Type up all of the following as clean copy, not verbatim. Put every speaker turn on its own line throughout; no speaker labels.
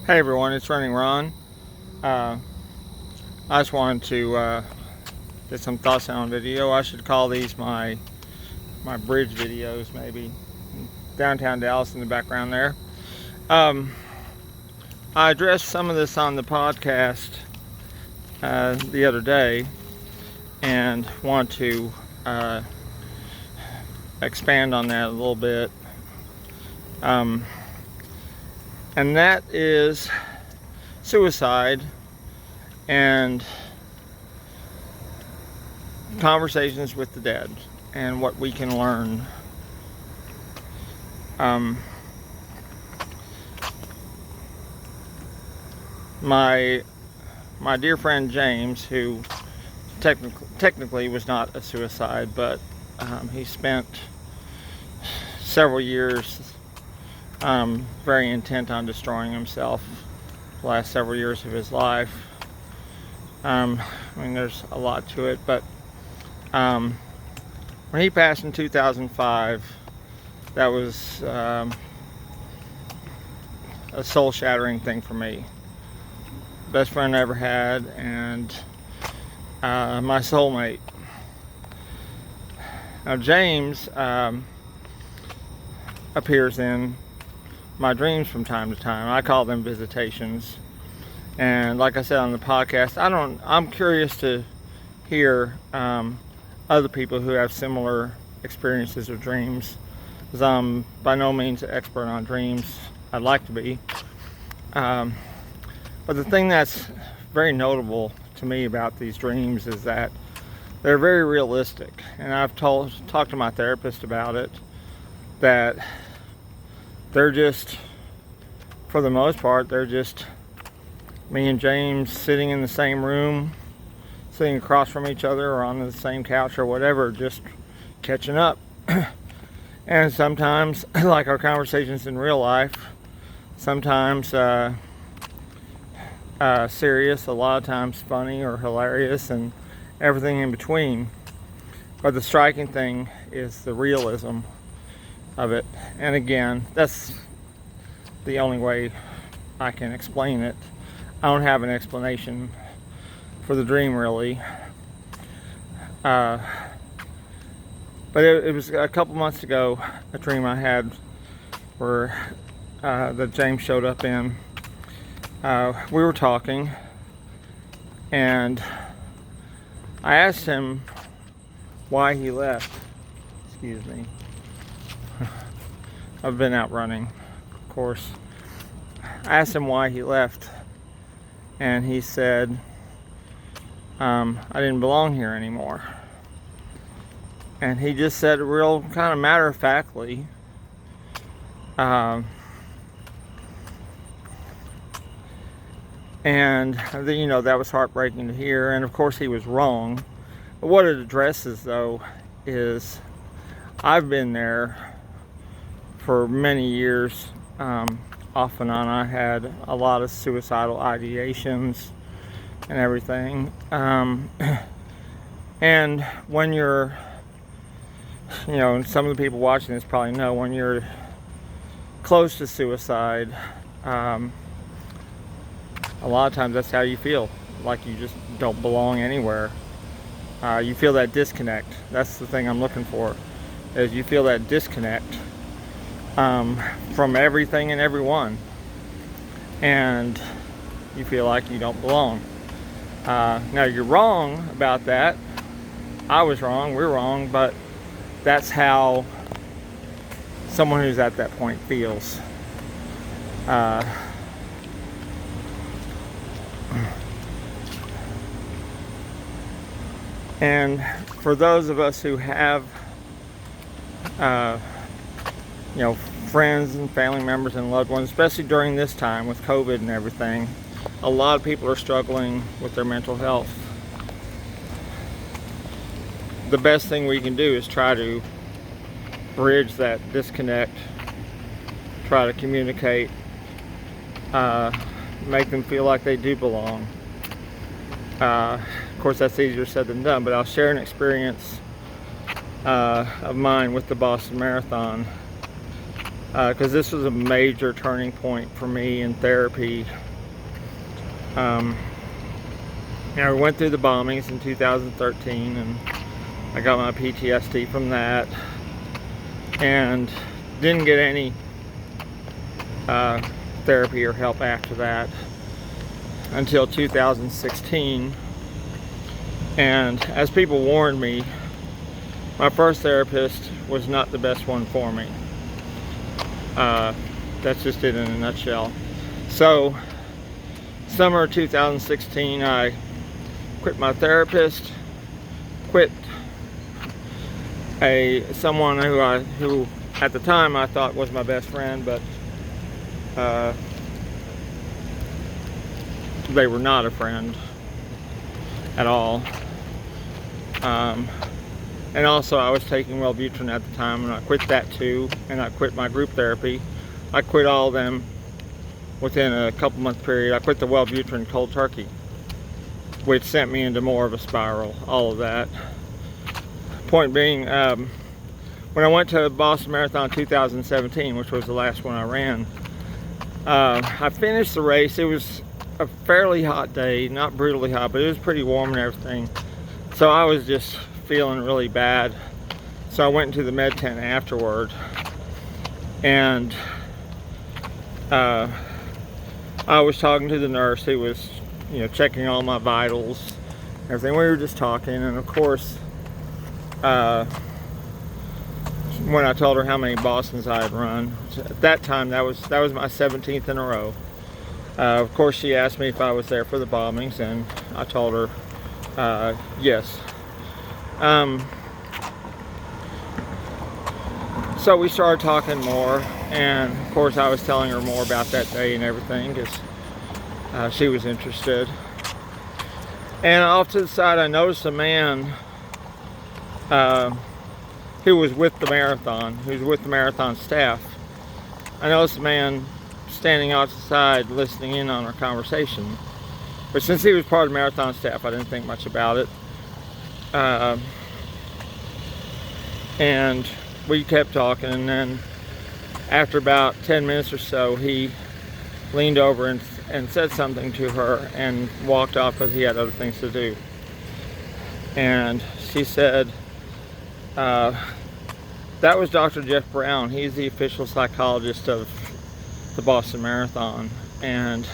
Hey everyone, it's Running Ron. I just wanted to get some thoughts on video. I should call these my bridge videos, maybe. Downtown Dallas in the background there. I addressed some of this on the podcast the other day, and want to expand on that a little bit. And that is suicide and conversations with the dead and what we can learn. My dear friend James, who technically was not a suicide, but he spent several years very intent on destroying himself the last several years of his life. I mean, there's a lot to it, but when he passed in 2005, that was a soul-shattering thing for me. Best friend I ever had, and my soulmate. Now, James appears in my dreams from time to time. I call them visitations. And like I said on the podcast, I'm curious to hear other people who have similar experiences with dreams, because I'm by no means an expert on dreams. I'd like to be. But the thing that's very notable to me about these dreams is that they're very realistic. And I've talked to my therapist about it, that they're just, for the most part, they're just me and James sitting in the same room, sitting across from each other or on the same couch or whatever, just catching up. And sometimes, like our conversations in real life, sometimes serious, a lot of times funny or hilarious, and everything in between. But the striking thing is the realism of it. And again, that's the only way I can explain it. I don't have an explanation for the dream, really. But it was a couple months ago, a dream I had where that James showed up in. We were talking, and I asked him why he left. Excuse me. I've been out running, of course. I asked him why he left, and he said, I didn't belong here anymore. And he just said, real kind of matter-of-factly, and that was heartbreaking to hear, and of course he was wrong. But what it addresses, though, is I've been there for many years. Off and on, I had a lot of suicidal ideations and everything. And when you're, and some of the people watching this probably know, when you're close to suicide, a lot of times that's how you feel, like you just don't belong anywhere. You feel that disconnect. That's the thing I'm looking for, is you feel that disconnect from everything and everyone, and you feel like you don't belong. Now, you're wrong about that. I was wrong, we're wrong, but that's how someone who's at that point feels. And for those of us who have friends and family members and loved ones, especially during this time with COVID and everything, a lot of people are struggling with their mental health. The best thing we can do is try to bridge that disconnect, try to communicate, make them feel like they do belong. Of course, that's easier said than done, but I'll share an experience of mine with the Boston Marathon. because this was a major turning point for me in therapy. We went through the bombings in 2013, and I got my PTSD from that, and didn't get any therapy or help after that until 2016. And as people warned me, my first therapist was not the best one for me. That's just it in a nutshell. So, summer 2016, I quit my therapist, quit someone who at the time I thought was my best friend, but they were not a friend at all. And also I was taking Wellbutrin at the time, and I quit that too, and I quit my group therapy. I quit all of them within a couple month period. I quit the Wellbutrin cold turkey, which sent me into more of a spiral, all of that. Point being, when I went to Boston Marathon 2017, which was the last one I ran, I finished the race. It was a fairly hot day, not brutally hot, but it was pretty warm and everything. So I was just feeling really bad. So I went into the med tent afterward, and I was talking to the nurse who was, checking all my vitals, everything. We were just talking, and of course, when I told her how many Bostons I had run, at that time that was my 17th in a row. Of course, she asked me if I was there for the bombings, and I told her yes. So we started talking more, and of course I was telling her more about that day and everything, because she was interested. And off to the side, I noticed a man who was with the marathon, staff. I noticed a man standing outside listening in on our conversation. But since he was part of the marathon staff, I didn't think much about it. And we kept talking, and then after about 10 minutes or so, he leaned over and said something to her and walked off because he had other things to do. And she said, that was Dr. Jeff Brown. He's the official psychologist of the Boston Marathon, and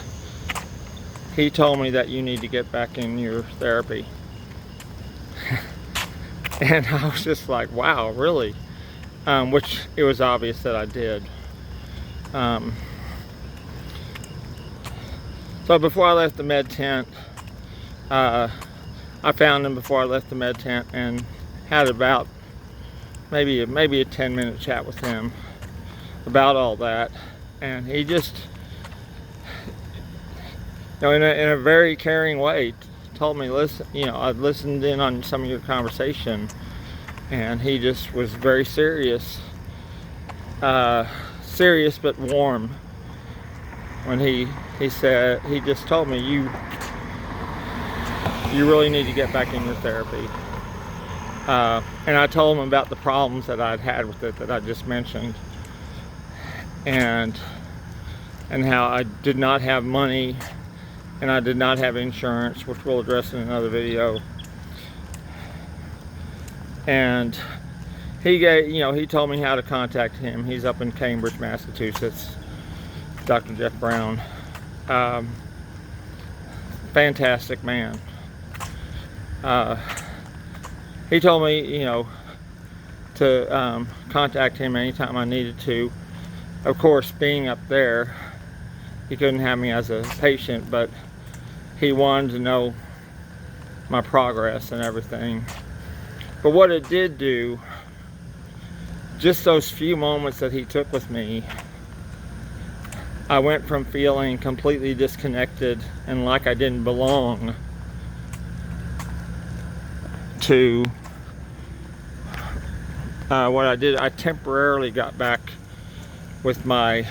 he told me that you need to get back in your therapy. And I was just like, wow, really? Which it was obvious that I did. So before I left the med tent, I found him before I left the med tent and had about maybe a 10-minute chat with him about all that. And he just, in a very caring way, told me, listen, I've listened in on some of your conversation, and he just was very serious but warm when he said, he just told me, you really need to get back in your therapy. And I told him about the problems that I'd had with it that I just mentioned, and how I did not have money, and I did not have insurance, which we'll address in another video. And he told me how to contact him. He's up in Cambridge, Massachusetts, Dr. Jeff Brown. Fantastic man. He told me, to contact him anytime I needed to. Of course, being up there, he couldn't have me as a patient, but he wanted to know my progress and everything. But what it did do, just those few moments that he took with me, I went from feeling completely disconnected and like I didn't belong to what I did. I temporarily got back with my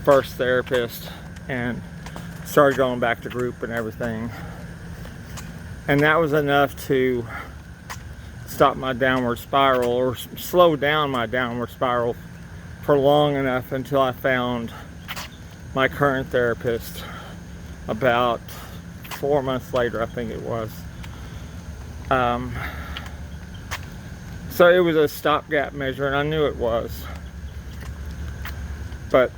first therapist and started going back to group and everything. And that was enough to stop my downward spiral, or slow down my downward spiral for long enough until I found my current therapist about 4 months later, I think it was. So it was a stopgap measure, and I knew it was. But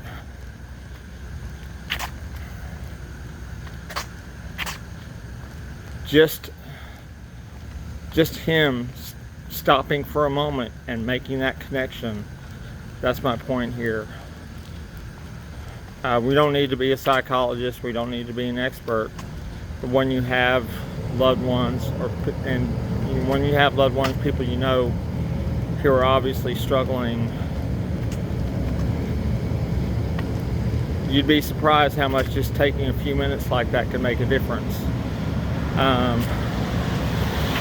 just him stopping for a moment and making that connection, that's my point here. We don't need to be a psychologist, we don't need to be an expert. But when you have loved ones, when you have loved ones, people you know who are obviously struggling, you'd be surprised how much just taking a few minutes like that can make a difference.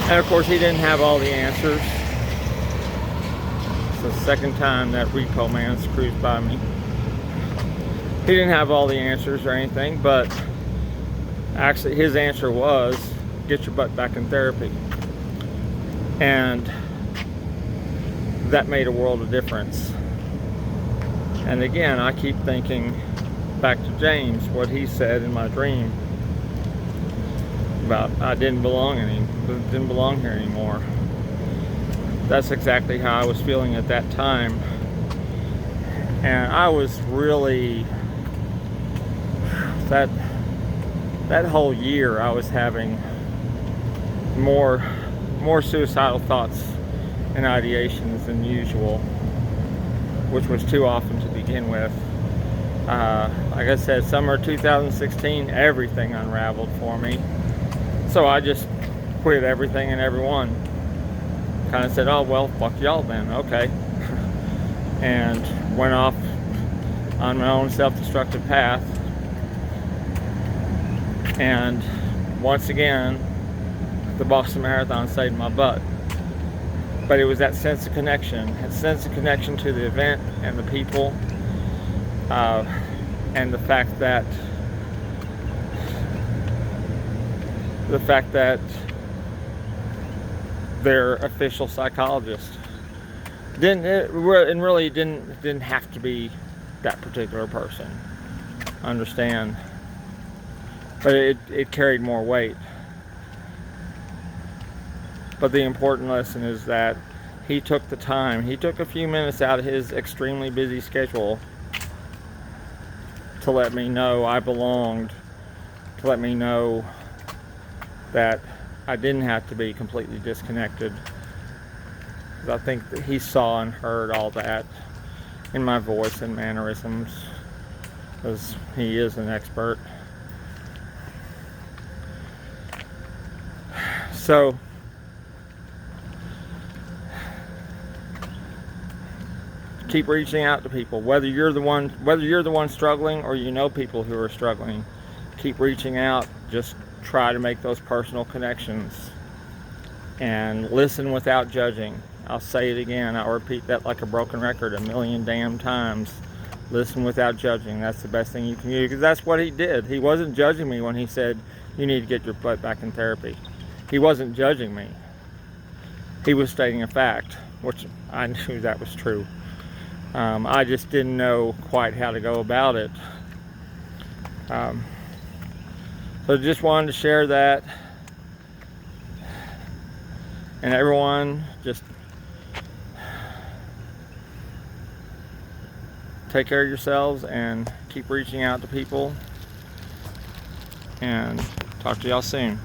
And of course, he didn't have all the answers. It's the second time that repo man screws by me. He didn't have all the answers or anything, but actually his answer was, get your butt back in therapy. And that made a world of difference. And again, I keep thinking back to James, what he said in my dream about I didn't belong here anymore. That's exactly how I was feeling at that time. And I was really, that whole year I was having more suicidal thoughts and ideations than usual, which was too often to begin with. Like I said, summer 2016, everything unraveled for me. So I just quit everything and everyone. Kind of said, oh, well, fuck y'all then, okay. And went off on my own self-destructive path. And once again, the Boston Marathon saved my butt. But it was that sense of connection, to the event and the people, and the fact that their official psychologist didn't have to be that particular person. Understand? But it carried more weight. But the important lesson is that he took the time. He took a few minutes out of his extremely busy schedule to let me know I belonged, to let me know that I didn't have to be completely disconnected. Because I think that he saw and heard all that in my voice and mannerisms, because he is an expert. So keep reaching out to people, whether you're the one struggling or you know people who are struggling. Keep reaching out. Just try to make those personal connections and listen without judging. I'll say it again, I'll repeat that like a broken record a million damn times. Listen without judging. That's the best thing you can do, because that's what he did. He wasn't judging me when he said you need to get your butt back in therapy. He wasn't judging me. He was stating a fact, which I knew that was true. I just didn't know quite how to go about it. So just wanted to share that. And everyone, just take care of yourselves and keep reaching out to people. And talk to y'all soon.